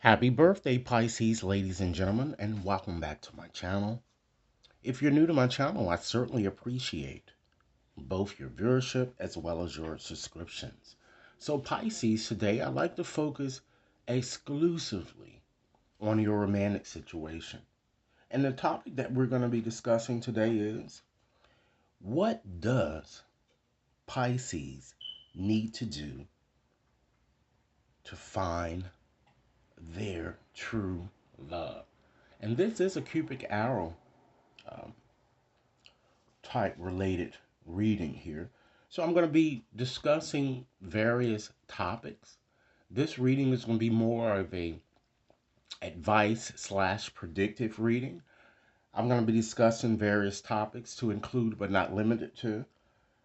Happy birthday, Pisces, ladies and gentlemen, and welcome back to my channel. If you're new to my channel, I certainly appreciate both your viewership as well as your subscriptions. So, Pisces, today I'd like to focus exclusively on your romantic situation. And the topic that we're going to be discussing today is, what does Pisces need to do to find their true love? And this is a Cupic arrow um, type related reading here. So I'm going to be discussing various topics. This reading is going to be more of a advice slash predictive reading. I'm going to be discussing various topics to include but not limited to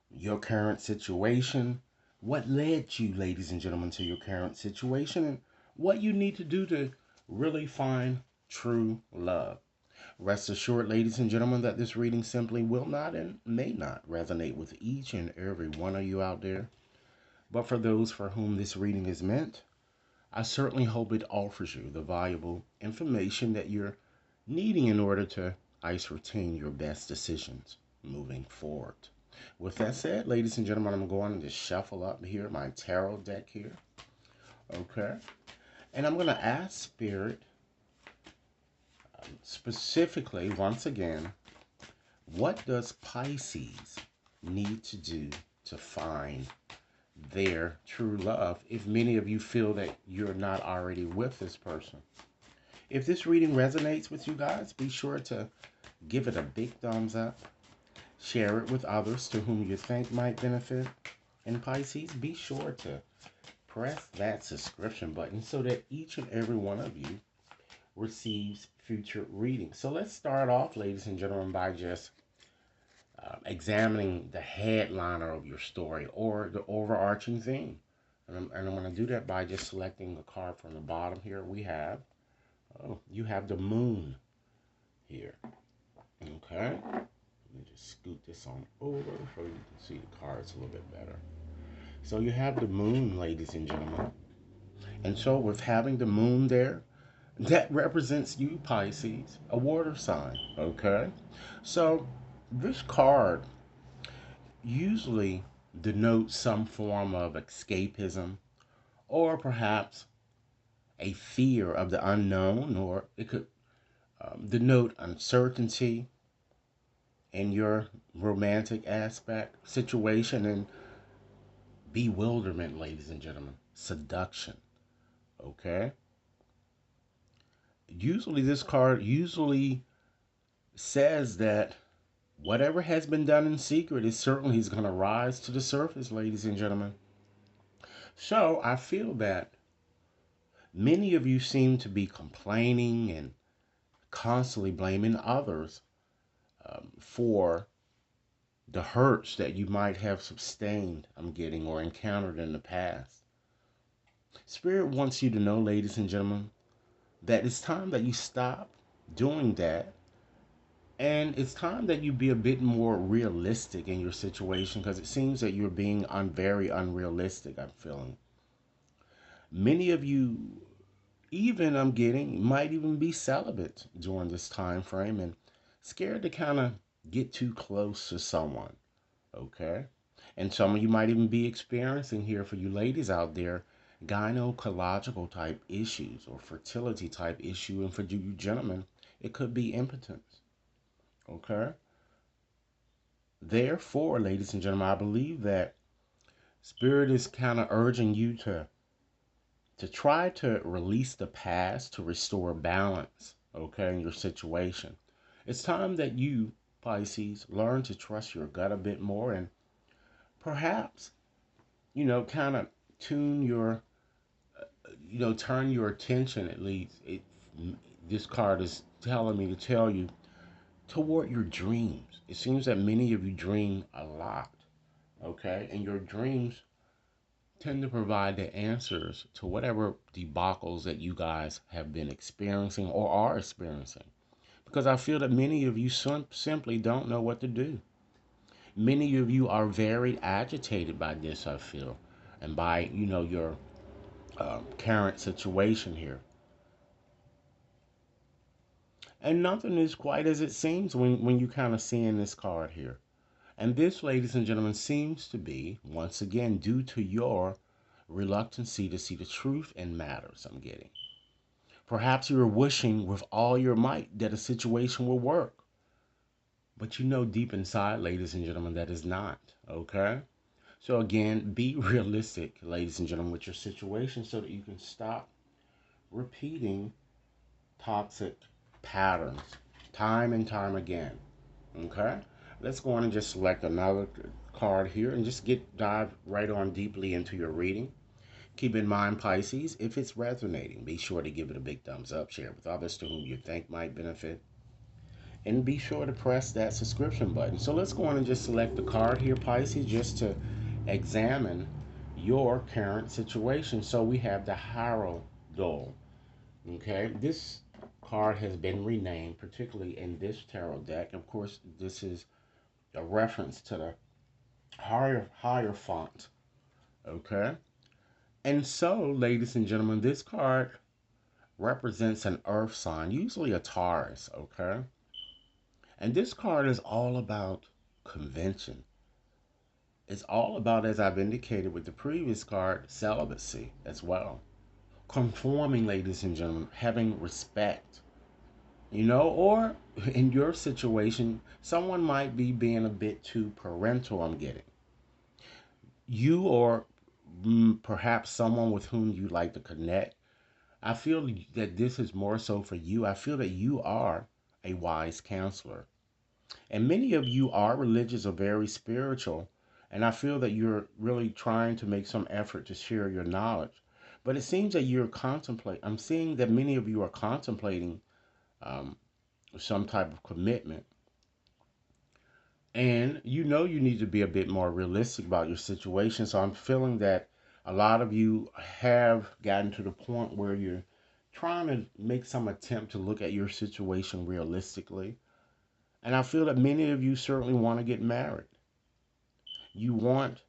your current situation, what led you, ladies and gentlemen, to your current situation, and what you need to do to really find true love. Rest assured, ladies and gentlemen, that this reading simply will not and may not resonate with each and every one of you out there. But for those for whom this reading is meant, I certainly hope it offers you the valuable information that you're needing in order to ascertain your best decisions moving forward. With that said, ladies and gentlemen, I'm going to shuffle up here my tarot deck here. Okay. And I'm going to ask Spirit specifically, once again, what does Pisces need to do to find their true love if many of you feel that you're not already with this person? If this reading resonates with you guys, be sure to give it a big thumbs up. Share it with others to whom you think might benefit. And Pisces, be sure to press that subscription button so that each and every one of you receives future readings. So let's start off, ladies and gentlemen, by just examining the headliner of your story or the overarching theme. And I'm going to do that by just selecting the card from the bottom here. You have the moon here. Okay. Let me just scoot this on over so you can see the cards a little bit better. So you have the moon, ladies and gentlemen. And so with having the moon there, that represents you, Pisces, a water sign. Okay. So this card usually denotes some form of escapism or perhaps a fear of the unknown, or it could denote uncertainty in your romantic aspect, situation, and bewilderment, ladies and gentlemen, seduction. Okay? Usually, this card usually says that whatever has been done in secret is going to rise to the surface, ladies and gentlemen. So I feel that many of you seem to be complaining and constantly blaming others for the hurts that you might have sustained, I'm getting, or encountered in the past. Spirit wants you to know, ladies and gentlemen, that it's time that you stop doing that. And it's time that you be a bit more realistic in your situation, because it seems that you're being very unrealistic, I'm feeling. Many of you, even I'm getting, might even be celibate during this time frame and scared to kind of get too close to someone. Okay? And some of you might even be experiencing, here for you ladies out there, gynecological type issues or fertility type issue. And for you gentlemen, it could be impotence. Okay? Therefore, ladies and gentlemen, I believe that Spirit is kind of urging you to try to release the past to restore balance, okay, in your situation. It's time that you, Pisces, learn to trust your gut a bit more and perhaps, kind of tune your, turn your attention, at least. This card is telling me to tell you, toward your dreams. It seems that many of you dream a lot, okay? And your dreams tend to provide the answers to whatever debacles that you guys have been experiencing or are experiencing. Because I feel that many of you simply don't know what to do. Many of you are very agitated by this, I feel, and by, your current situation here. And nothing is quite as it seems when you kind of seeing this card here. And this, ladies and gentlemen, seems to be, once again, due to your reluctancy to see the truth in matters, I'm getting. Perhaps you're wishing with all your might that a situation will work. But you know deep inside, ladies and gentlemen, that is not. Okay? So again, be realistic, ladies and gentlemen, with your situation so that you can stop repeating toxic patterns time and time again. Okay? Let's go on and just select another card here and just dive right on deeply into your reading. Keep in mind, Pisces, if it's resonating, be sure to give it a big thumbs up, share it with others to whom you think might benefit, and be sure to press that subscription button. So let's go on and just select the card here, Pisces, just to examine your current situation. So we have the Harrow Dole. Okay, this card has been renamed, particularly in this tarot deck. Of course, this is a reference to the higher font. Okay, and so, ladies and gentlemen, this card represents an earth sign, usually a Taurus. Okay, and this card is all about convention. It's all about, as I've indicated with the previous card, celibacy as well. Conforming, ladies and gentlemen, having respect. Or in your situation, someone might be being a bit too parental, I'm getting. You or perhaps someone with whom you like to connect. I feel that this is more so for you. I feel that you are a wise counselor. And many of you are religious or very spiritual. And I feel that you're really trying to make some effort to share your knowledge. But it seems that I'm seeing that many of you are contemplating um, some type of commitment. And you need to be a bit more realistic about your situation. So I'm feeling that a lot of you have gotten to the point where you're trying to make some attempt to look at your situation realistically. And I feel that many of you certainly want to get married. You want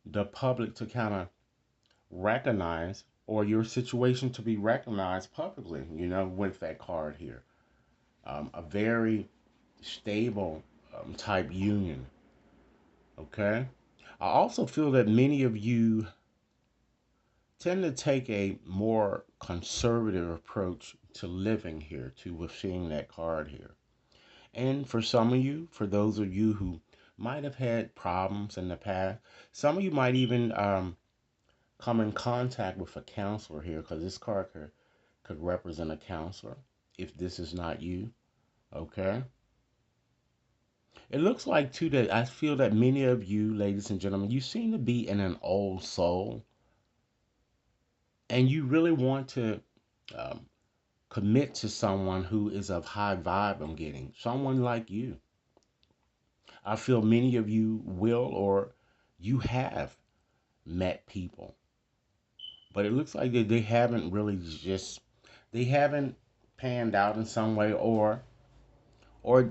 the public to kind of recognize, or your situation to be recognized publicly, with that card here. A very stable type union. Okay. I also feel that many of you tend to take a more conservative approach to living here, to with seeing that card here. And for some of you, for those of you who might have had problems in the past, some of you might even come in contact with a counselor here, because this card could represent a counselor if this is not you. Okay. It looks like too that I feel that many of you, ladies and gentlemen, you seem to be in an old soul, and you really want to um, commit to someone who is of high vibe. I'm getting someone like you. I feel many of you will, or you have met people, but it looks like they haven't really just, they haven't panned out in some way, or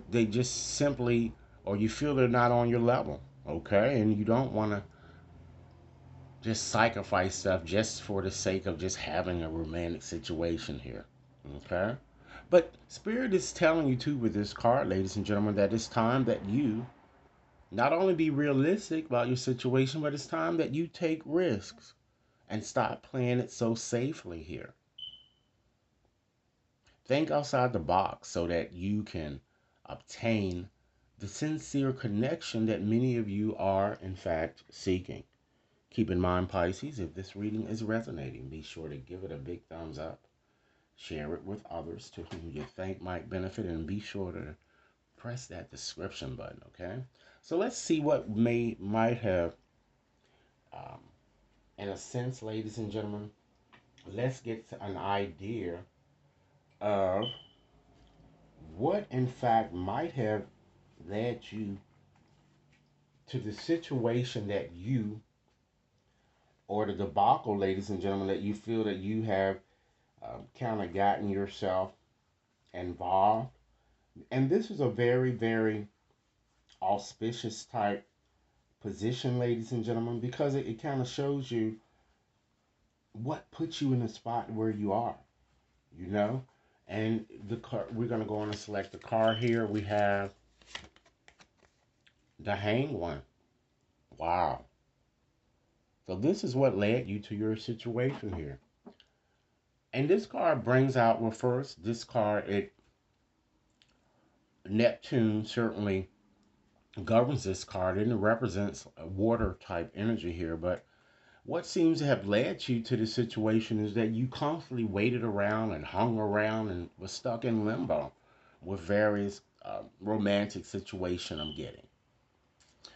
they just simply, or you feel they're not on your level. Okay, and you don't want to just sacrifice stuff just for the sake of just having a romantic situation here. Okay? But Spirit is telling you too with this card, ladies and gentlemen, that it's time that you not only be realistic about your situation, but it's time that you take risks and stop playing it so safely here. Think outside the box so that you can obtain the sincere connection that many of you are, in fact, seeking. Keep in mind, Pisces, if this reading is resonating, be sure to give it a big thumbs up. Share it with others to whom you think might benefit, and be sure to press that description button, okay? So let's see what might have, um, in a sense, ladies and gentlemen, let's get an idea of what, in fact, might have led you to the situation that you, or the debacle, ladies and gentlemen, that you feel that you have kind of gotten yourself involved. And this is a very, very auspicious type position, ladies and gentlemen, because it kind of shows you what puts you in the spot where you are, you know? And the card, we're going to go on and select the card here. We have the Hanged One. Wow. So this is what led you to your situation here. And this card brings out, well, first, this card, Neptune certainly governs this card, and it represents a water type energy here. But what seems to have led you to this situation is that you constantly waited around and hung around and was stuck in limbo with various romantic situation I'm getting.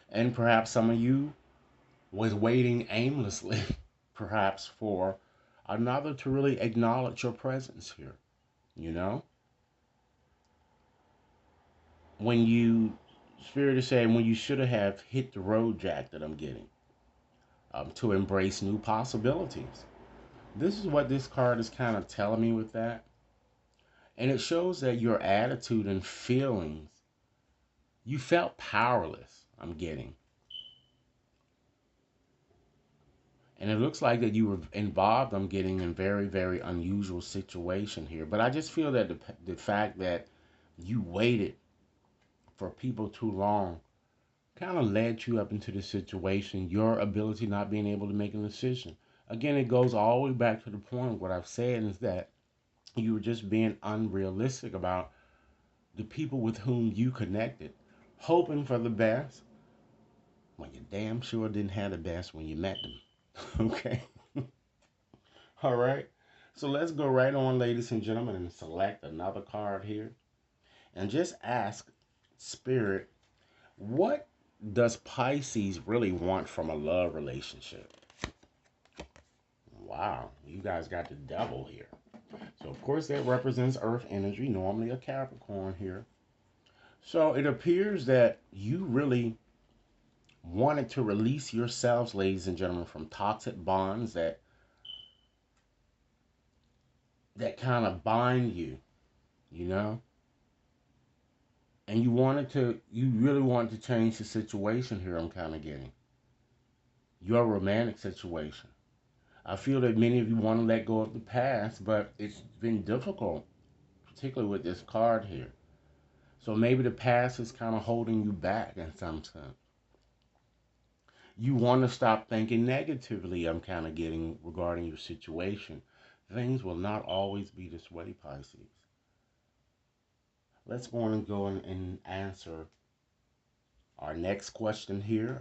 And perhaps some of you was waiting aimlessly, perhaps for another to really acknowledge your presence here. You know, when you, Spirit is saying, when you should have hit the road, Jack, that I'm getting, to embrace new possibilities. This is what this card is kind of telling me with that. And it shows that your attitude and feelings, you felt powerless, I'm getting. And it looks like that you were involved, I'm getting, in very, very unusual situation here. But I just feel that the fact that you waited for people too long kind of led you up into this situation, your ability not being able to make a decision. Again, it goes all the way back to the point of what I've said is that you were just being unrealistic about the people with whom you connected, hoping for the best when you damn sure didn't have the best when you met them. Okay? All right? So let's go right on, ladies and gentlemen, and select another card here. And just ask Spirit, what does Pisces really want from a love relationship? Wow, you guys got the devil here. So, of course, that represents Earth energy, normally a Capricorn here. So, it appears that you really wanted to release yourselves, ladies and gentlemen, from toxic bonds that kind of bind you, you know? And you really wanted to change the situation here, I'm kind of getting. Your romantic situation. I feel that many of you want to let go of the past, but it's been difficult, particularly with this card here. So maybe the past is kind of holding you back in some sense. You want to stop thinking negatively, I'm kind of getting, regarding your situation. Things will not always be this way, Pisces. Let's go on and and answer our next question here.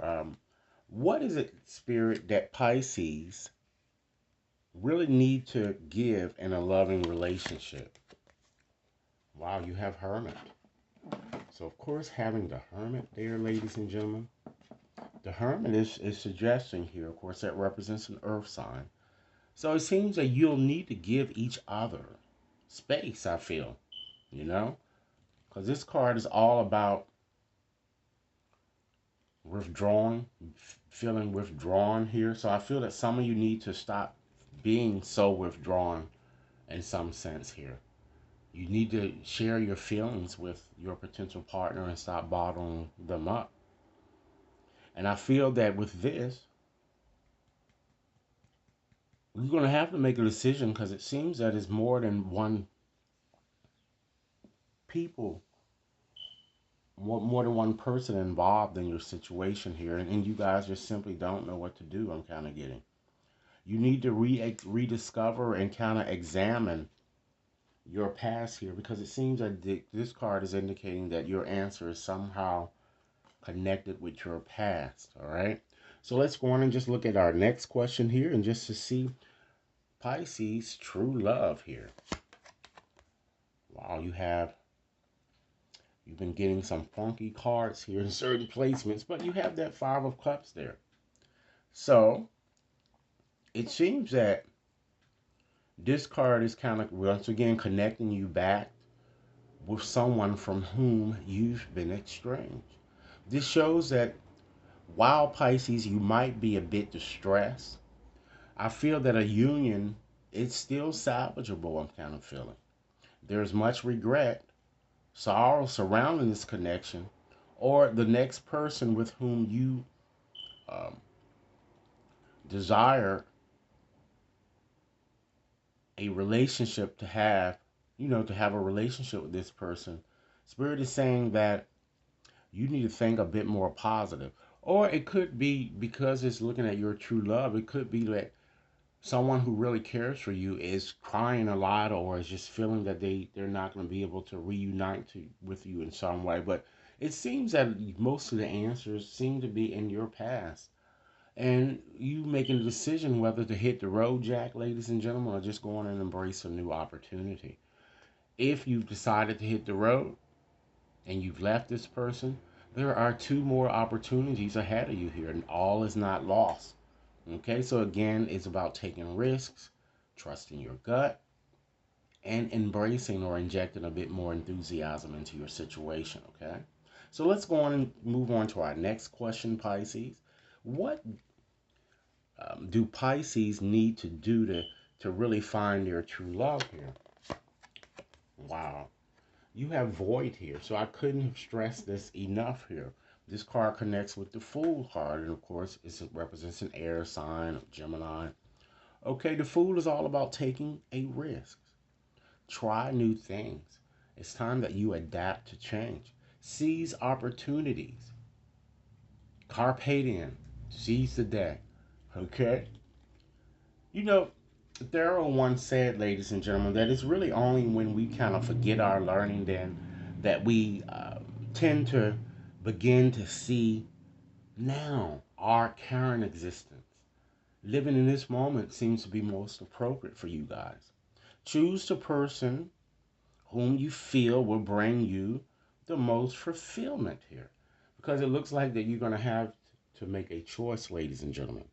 What is it, Spirit, that Pisces really need to give in a loving relationship? Wow, you have Hermit. So, of course, having the Hermit there, ladies and gentlemen, the Hermit is suggesting here, of course, that represents an earth sign. So it seems that you'll need to give each other space, I feel, you know? Because this card is all about withdrawing, feeling withdrawn here. So I feel that some of you need to stop being so withdrawn in some sense here. You need to share your feelings with your potential partner and stop bottling them up. And I feel that with this, you're going to have to make a decision because it seems that it's more than one people, more than one person involved in your situation here. And you guys just simply don't know what to do, I'm kind of getting. You need to rediscover and kind of examine your past here because it seems that this card is indicating that your answer is somehow connected with your past, all right? So let's go on and just look at our next question here and just to see Pisces true love here. Wow, you've been getting some funky cards here in certain placements, but you have that Five of Cups there. So it seems that this card is kind of once again connecting you back with someone from whom you've been estranged. This shows that while Pisces, you might be a bit distressed, I feel that a union is still salvageable, I'm kind of feeling. There's much regret, sorrow surrounding this connection, or the next person with whom you um, desire a relationship to have to have a relationship with this person. Spirit is saying that you need to think a bit more positive. Or it could be because it's looking at your true love. It could be that someone who really cares for you is crying a lot or is just feeling that they're not going to be able to reunite with you in some way. But it seems that most of the answers seem to be in your past. And you making a decision whether to hit the road, Jack, ladies and gentlemen, or just go on and embrace a new opportunity. If you've decided to hit the road and you've left this person, there are two more opportunities ahead of you here, and all is not lost. Okay, so again, it's about taking risks, trusting your gut, and embracing or injecting a bit more enthusiasm into your situation. Okay, so let's go on and move on to our next question, Pisces. What do Pisces need to do to really find their true love here? Wow. You have void here, so I couldn't have stressed this enough here. This card connects with the Fool card, and of course, it represents an air sign, Gemini. Okay, the Fool is all about taking a risk. Try new things. It's time that you adapt to change. Seize opportunities. Carpe diem. Seize the day. Okay? You know, Thoreau once said, ladies and gentlemen, that it's really only when we kind of forget our learning then that we tend to begin to see now our current existence. Living in this moment seems to be most appropriate for you guys. Choose the person whom you feel will bring you the most fulfillment here. Because it looks like that you're going to have to make a choice, ladies and gentlemen.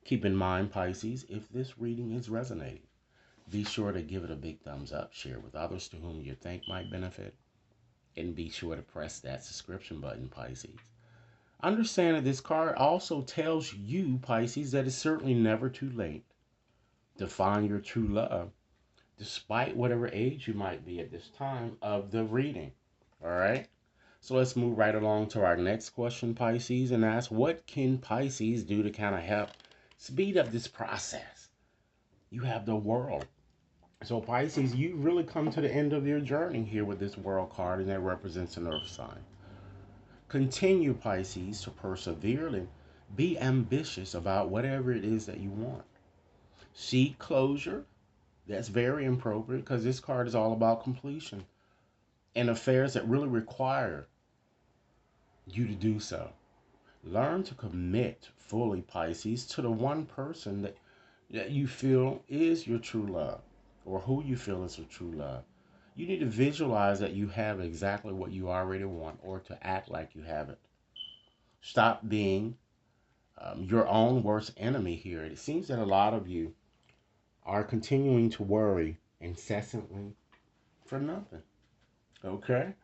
Keep in mind, Pisces, if this reading is resonating, be sure to give it a big thumbs up, share with others to whom you think might benefit, and be sure to press that subscription button, Pisces. Understand that this card also tells you, Pisces, that it's certainly never too late to find your true love, despite whatever age you might be at this time of the reading. All right? So let's move right along to our next question, Pisces, and ask what can Pisces do to kind of help speed up this process? You have the world. So, Pisces, you really come to the end of your journey here with this world card, and that represents an earth sign. Continue, Pisces, to persevere and be ambitious about whatever it is that you want. Seek closure. That's very appropriate because this card is all about completion and affairs that really require you to do so. Learn to commit fully, Pisces, to the one person that you feel is your true love or who you feel is your true love. You need to visualize that you have exactly what you already want or to act like you have it. Stop being your own worst enemy here. It seems that a lot of you are continuing to worry incessantly for nothing. Okay?